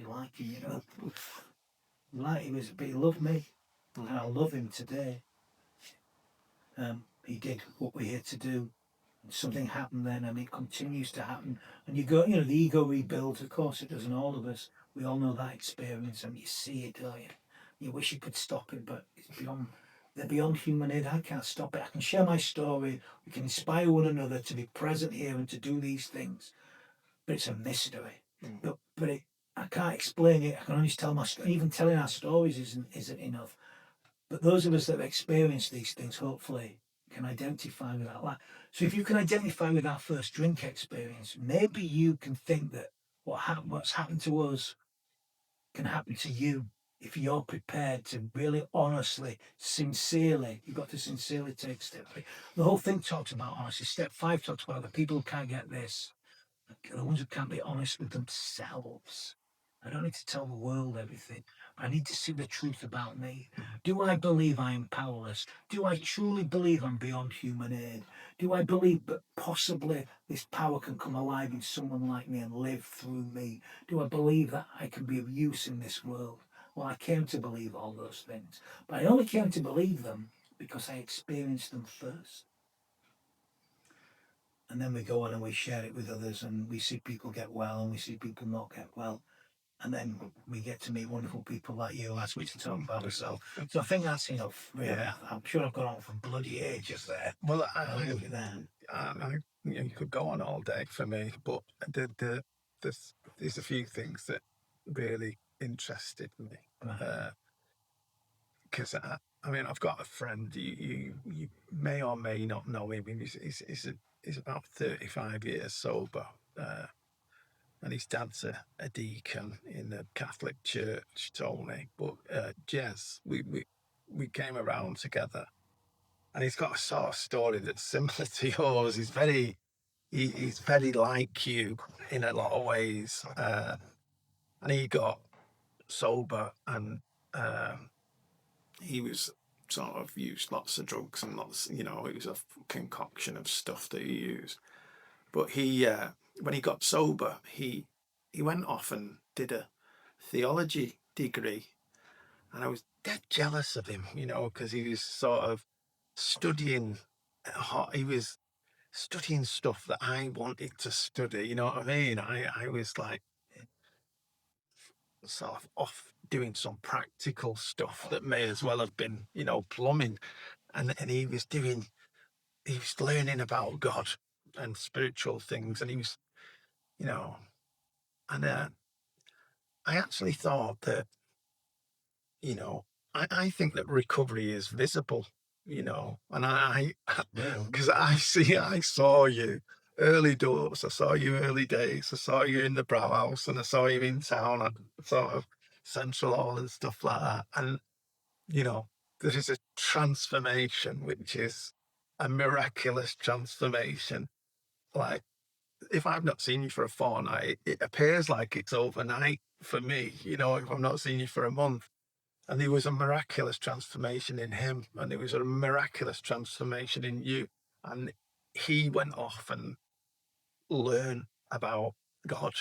like him, but he loved me, and I love him today. He did what we're here to do, and something happened then, and it continues to happen. And you go, the ego rebuilds, of course it does in all of us. We all know that experience, and you see it, don't you? You wish you could stop it, but it's beyond human aid. I can't stop it. I can share my story. We can inspire one another to be present here and to do these things. But it's a mystery. I can't explain it. I can only tell my story. Even telling our stories isn't enough. But those of us that have experienced these things, hopefully, can identify with that. So if you can identify with our first drink experience, maybe you can think that what's happened to us can happen to you. If you're prepared to really honestly, sincerely, you've got to sincerely take step 3. The whole thing talks about honesty. Step 5 talks about the people who can't get this, the ones who can't be honest with themselves. I don't need to tell the world everything. I need to see the truth about me. Do I believe I am powerless? Do I truly believe I'm beyond human aid? Do I believe that possibly this power can come alive in someone like me and live through me? Do I believe that I can be of use in this world? Well, I came to believe all those things, but I only came to believe them because I experienced them first. And then we go on and we share it with others, and we see people get well and we see people not get well. And then we get to meet wonderful people like you last week to talk about ourselves. So I think that's enough, really. Yeah. I'm sure I've gone on for bloody ages there. Well, you could go on all day for me, but there's a few things that really interested me. Right. Because I mean, I've got a friend. You may or may not know him. He's about 35 years sober, and his dad's a deacon in the Catholic Church. Told me, but Jez, we came around together, and he's got a sort of story that's similar to yours. He's very like you in a lot of ways, and he got sober and. He was sort of used lots of drugs and lots, it was a concoction of stuff that he used. But when he got sober, he went off and did a theology degree, and I was dead jealous of him, because he was sort of studying. He was studying stuff that I wanted to study. You know what I mean? I was like sort of off doing some practical stuff that may as well have been, plumbing. And he was learning about God and spiritual things. And he was, and I actually thought that, I think that recovery is visible, and because I saw you early doors, I saw you early days, I saw you in the Brow House, and I saw you in town at sort of Central Hall and stuff like that. And, there is a transformation, which is a miraculous transformation. Like, if I've not seen you for a fortnight, it appears like it's overnight for me, if I've not seen you for a month. And there was a miraculous transformation in him, and there was a miraculous transformation in you. And he went off and learned about God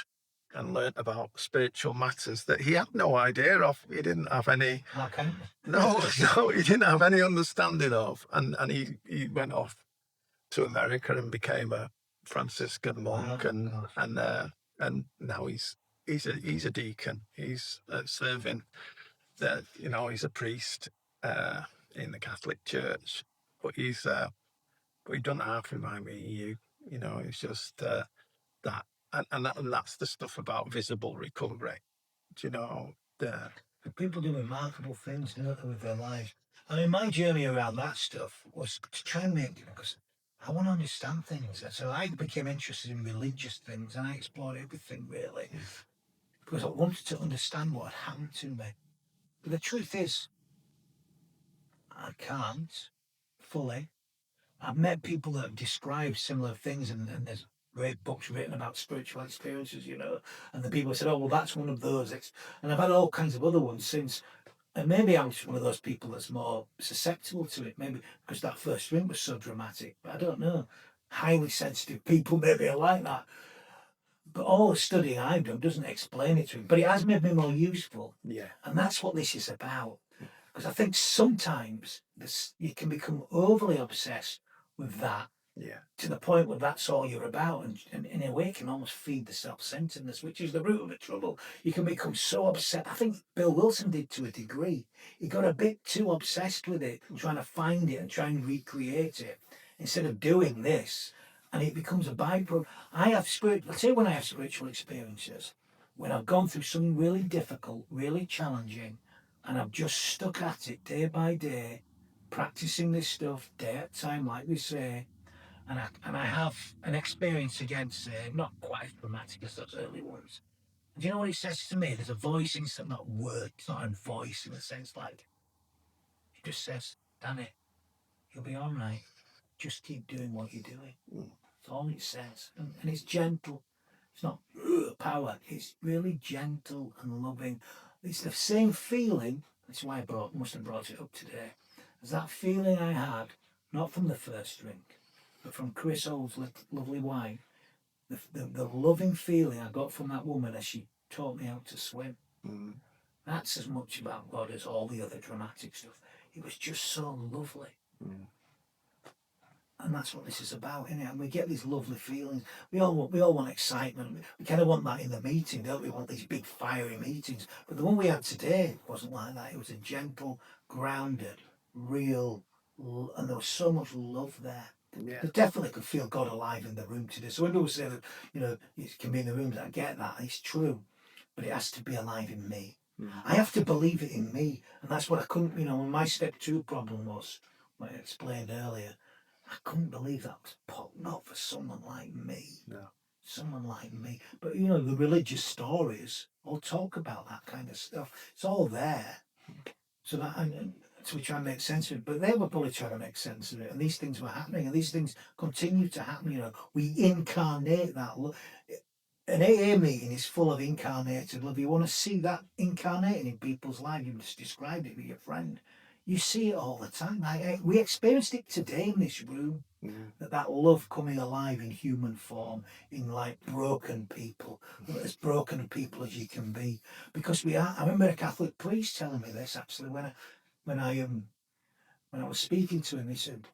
and learned about spiritual matters that he had no idea of. He didn't have any. Okay. No, he didn't have any understanding of. And he went off to America and became a Franciscan monk, and now he's a deacon. He's serving. He's a priest in the Catholic Church, but he doesn't half remind me of you. It's just that, and that's the stuff about visible recovery. People do remarkable things, don't they, with their lives. I mean, my journey around that stuff was to try and make, because I want to understand things. So I became interested in religious things, and I explored everything really, because I wanted to understand what had happened to me. But the truth is, I can't fully. I've met people that have described similar things, and there's great books written about spiritual experiences, and the people said, oh, well, that's one of those. And I've had all kinds of other ones since. And maybe I'm just one of those people that's more susceptible to it, maybe because that first drink was so dramatic. But I don't know. Highly sensitive people maybe are like that. But all the studying I've done doesn't explain it to me. But it has made me more useful. Yeah. And that's what this is about. Because I think sometimes you can become overly obsessed with that, to the point where that's all you're about. And in a way, it can almost feed the self-centeredness, which is the root of the trouble. You can become so obsessed. I think Bill Wilson did to a degree. He got a bit too obsessed with it, trying to find it and try and recreate it, instead of doing this. And it becomes a byproduct. Let's say when I have spiritual experiences, when I've gone through something really difficult, really challenging, and I've just stuck at it day by day, practicing this stuff day at a time, like we say, and I have an experience again, say, not quite as dramatic as those early ones. And do you know what it says to me? There's a voice instead, not word, it's not a voice in a sense, like, it just says, Danny, you'll be all right. Just keep doing what you're doing. That's all it says. And it's gentle. It's not power. It's really gentle and loving. It's the same feeling. That's why I must have brought it up today. As that feeling I had, not from the first drink, but from Chris Old's lovely wine. The loving feeling I got from that woman as she taught me how to swim. Mm. That's as much about God as all the other dramatic stuff. It was just so lovely. Mm. And that's what this is about, isn't it? And we get these lovely feelings. We all want excitement. We kind of want that in the meeting, don't we? We want these big fiery meetings. But the one we had today wasn't like that. It was a gentle, grounded, real, and there was so much love there. Yeah. You definitely could feel God alive in the room today. So when people say that, it can be in the rooms, I get that. It's true. But it has to be alive in me. Mm. I have to believe it in me. And that's what I couldn't, when my step 2 problem was, what I explained earlier, I couldn't believe that was not for someone like me. No. Someone like me. But, the religious stories all talk about that kind of stuff. It's all there. So we try and make sense of it. But they were probably trying to make sense of it. And these things were happening. And these things continue to happen. We incarnate that love. An AA meeting is full of incarnated love. You want to see that incarnated in people's lives. You just described it with your friend. You see it all the time. We experienced it today in this room. Mm-hmm. That love coming alive in human form, in like broken people, as broken people as you can be. Because we are. I remember a Catholic priest telling me this actually when I was speaking to him. He said,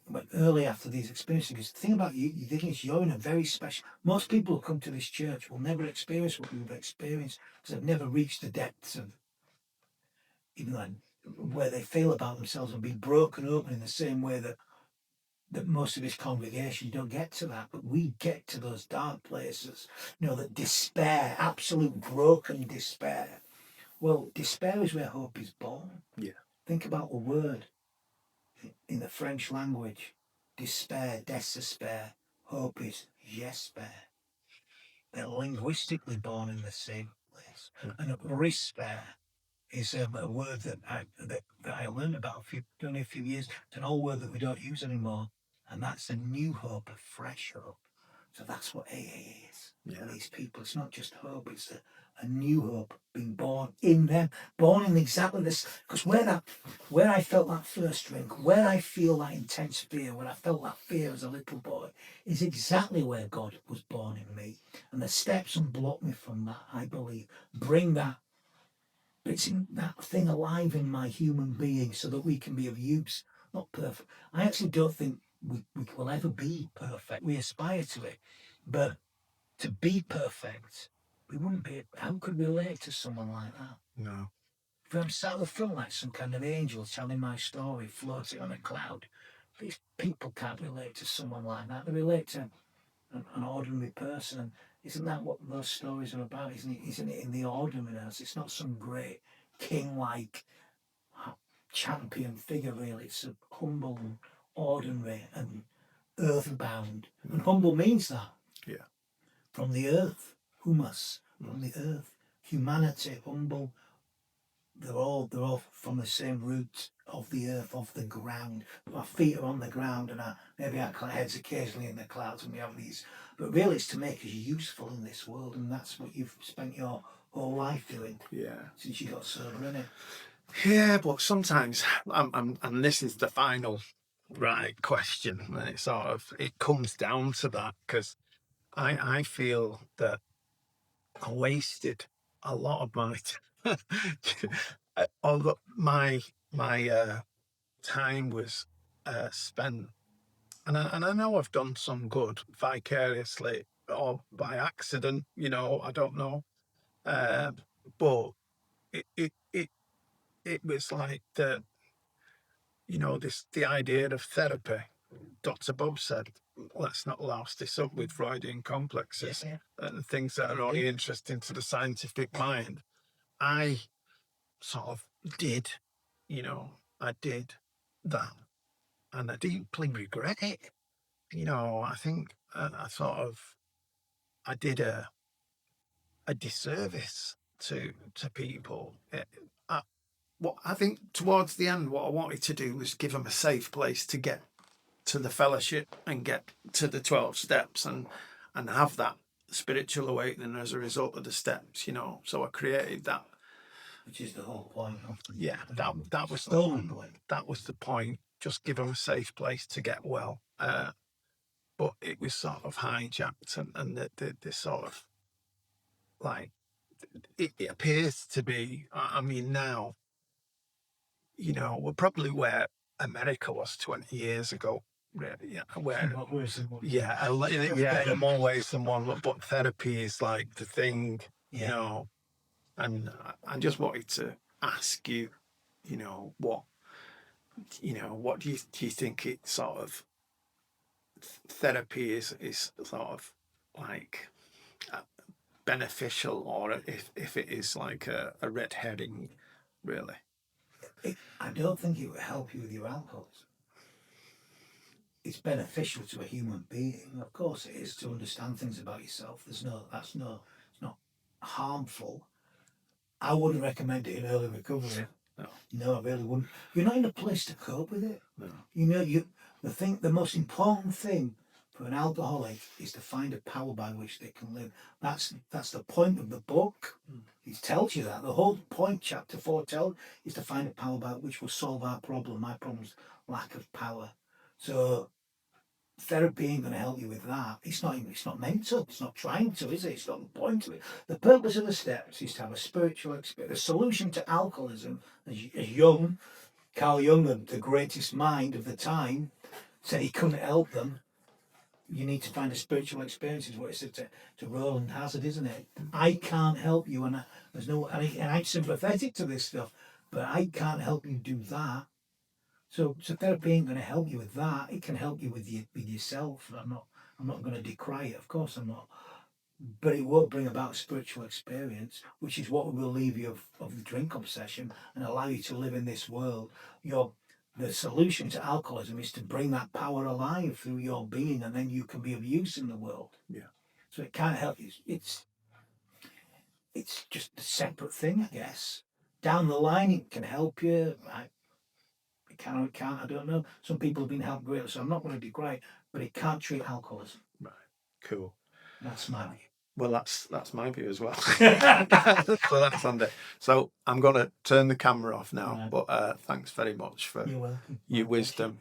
but early after these experiences, because the thing about you think is you're in a very special. Most people who come to this church will never experience what you've experienced because they've never reached the depths of even like where they feel about themselves and be broken open in the same way that most of his congregation don't get to that, but we get to those dark places, that despair, absolute broken despair. Well, despair is where hope is born. Yeah. Think about the word in the French language, despair, désespoir, hope is j'espère. They're linguistically born in the same place. And risper is a word that I learned about only a few years. It's an old word that we don't use anymore. And that's a new hope, a fresh hope. So that's what AA is for these people. It's not just hope, it's a new hope being born in them, born in exactly this. Because where I felt that first drink, where I feel that intense fear, where I felt that fear as a little boy, is exactly where God was born in me. And the steps unblock me from that, I believe. Bring that. It's in that thing alive in my human being so that we can be of use. Not perfect. I actually don't think we will ever be perfect. We aspire to it. But to be perfect, we wouldn't be. How could we relate to someone like that? No. If I'm sat with film like some kind of angel telling my story, floating on a cloud, these people can't relate to someone like that. They relate to an ordinary person. And isn't that what those stories are about? Isn't it in the ordinariness? It's not some great king-like champion figure, really. It's a humble and ordinary and earthbound. And humble means that. Yeah. From the earth, humus, from the earth, humanity, humble. They're all from the same root of the earth, of the ground. Our feet are on the ground, and maybe our heads occasionally in the clouds, and we have these. But really, it's to make us useful in this world, and that's what you've spent your whole life doing. Yeah. Since you got sober, innit? Yeah, but sometimes, and this is the final right question, and it comes down to that because I feel that I wasted a lot of my although my time was spent, and I know I've done some good vicariously or by accident, I don't know, but it was like the idea of therapy. Dr. Bob said, let's not louse this up with Freudian complexes and things that are only interesting to the scientific mind. I sort of did, I did that. And I deeply regret it. I think I did a disservice to people. What I think towards the end, what I wanted to do was give them a safe place to get to the fellowship and get to the 12 steps and have that spiritual awakening as a result of the steps, So I created that which is the whole point. Yeah, that was Ongoing. that was the point. Just give them a safe place to get well. But it was sort of hijacked, and the sort of like it appears to be. I mean, now, we're probably where America was 20 years ago. Really, yeah, where Not worse than one. yeah, in more ways than one. But therapy is like the thing, Yeah. And I just wanted to ask you, what do you think it sort of therapy is sort of like beneficial, or if it is like a red herring, really? I don't think it would help you with your alcoholism. It's beneficial to a human being, of course it is, to understand things about yourself. It's not harmful. I wouldn't recommend it in early recovery. No, I really wouldn't. You're not in a place to cope with it. No. The most important thing for an alcoholic is to find a power by which they can live. That's the point of the book. It tells you that. The whole point, chapter 4 is to find a power by which will solve our problem. My problem's lack of power. So therapy ain't going to help you with that. It's not meant to. It's not trying to, is it? It's not the point of it. The purpose of the steps is to have a spiritual experience. The solution to alcoholism, as Carl Jung, the greatest mind of the time, said he couldn't help them. You need to find a spiritual experience, is what it said to Roland Hazard, isn't it? I can't help you, and I'm sympathetic to this stuff, but I can't help you do that. So therapy ain't going to help you with that. It can help you with yourself. I'm not going to decry it, of course I'm not. But it won't bring about spiritual experience, which is what will relieve you of the drink obsession and allow you to live in this world. The solution to alcoholism is to bring that power alive through your being, and then you can be of use in the world. Yeah. So it can't help you. It's just a separate thing, I guess. Down the line, it can help you. It can or it can't, I don't know. Some people have been helped greatly, so I'm not going to decry it, but it can't treat alcoholism. Right. Cool. That's my view. Well, that's my view as well. So that's Andy. So I'm going to turn the camera off now. Right. But thanks very much for You're welcome. your wisdom.